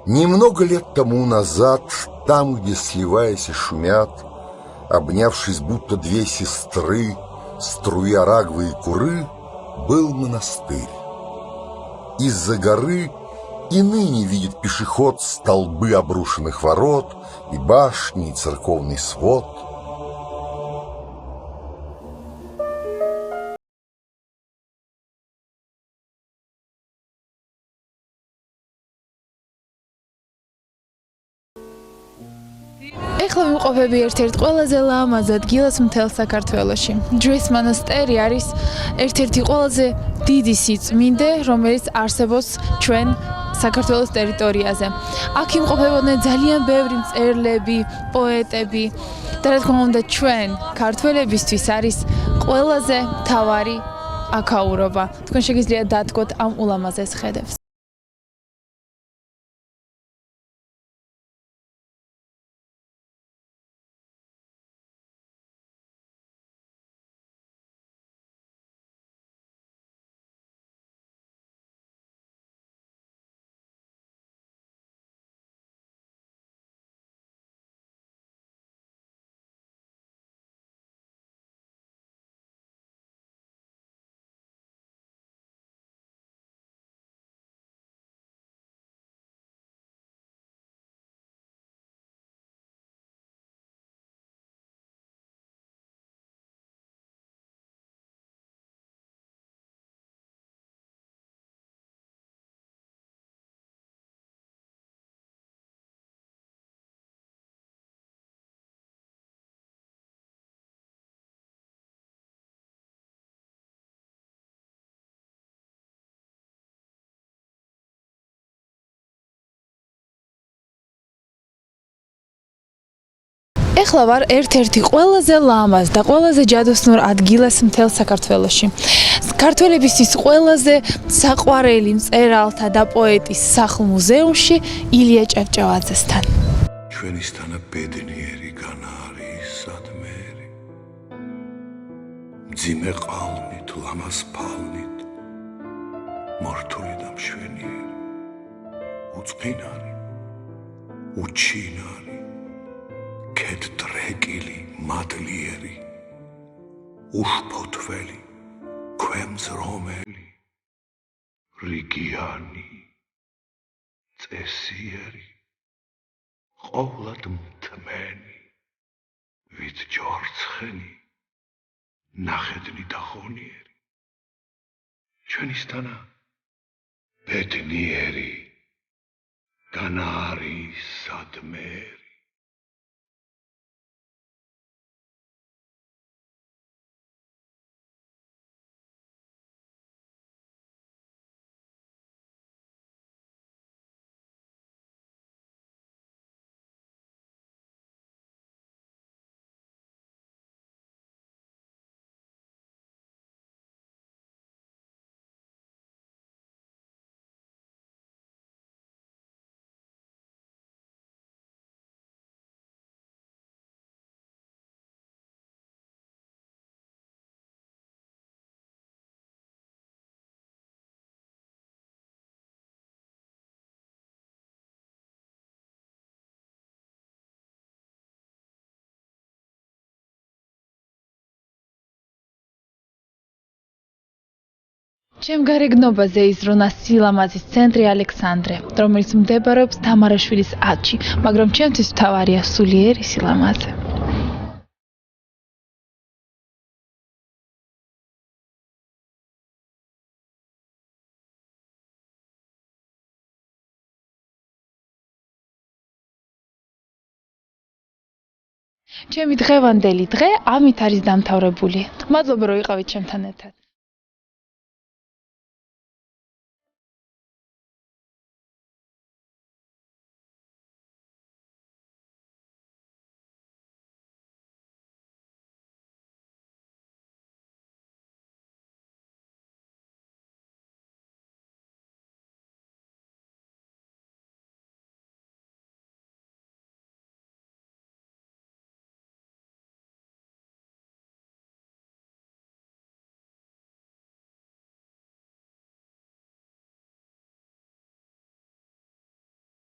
Немного лет тому назад, там, где сливаясь и шумят, обнявшись будто две сестры, струя рагвы и куры, был монастырь. Из-за горы и ныне видит пешеход столбы обрушенных ворот, и башни, и церковный свод. ეხლა ვიმყოფები ერთ-ერთ ყველაზე ლამაზ ადგილას მთელ საქართველოში. ჯვრის მონასტერი არის ერთ-ერთი ყველაზე დიდი სიწმინდე, რომელიც არსებობს ჩვენ საქართველოს ტერიტორიაზე. აქ იმყოფებოდნენ ძალიან ბევრი მწერლები, პოეტები და რა თქმა უნდა ჩვენ ქართველებისთვის არის ყველაზე მთავარი აქაურობა. თქვენ შეგიძლიათ დათქვათ ამ ულამაზეს ხედებს. ეხლა ვარ ერთ-ერთი ყველაზე ლამაზ და ყველაზე ჯადოსნურ ადგილას მთელ საქართველოში. ქართველებისთვის ყველაზე საყვარელი მწერალთა და პოეტის სახლ-მუზეუმში ილია ჭავჭავაძესთან. ჩვენისთანა ბედნიერი განა არის სადმერი. მძიმე ყალმით, ლამაზ ფალნით, მორთული და მშვენიერი. უწყინარი, უჩინარი. კედრეკილი, მადლიერი, უშფოთველი, ქვემძრომელი, რიგიანი, წესიერი, ყოვლად მთმენი, ვით ჯორცხენი, ნახედნი და ღონიერი. ჩვენისთანა ბედნიერი, განა არის სადმერი. ჩემ გარეგნობაზე იზრუნა სილამაზის ცენტრი ალექსანდრე, რომელიც მდებარეობს თამარაშვილის 10-ში, მაგრამ ჩემთვის მთავარია სულიერი სილამაზე. ჩემი დღევანდელი დღე ამით არის დამთავრებული. მადლობა რომ იყავით ჩემთან ერთად.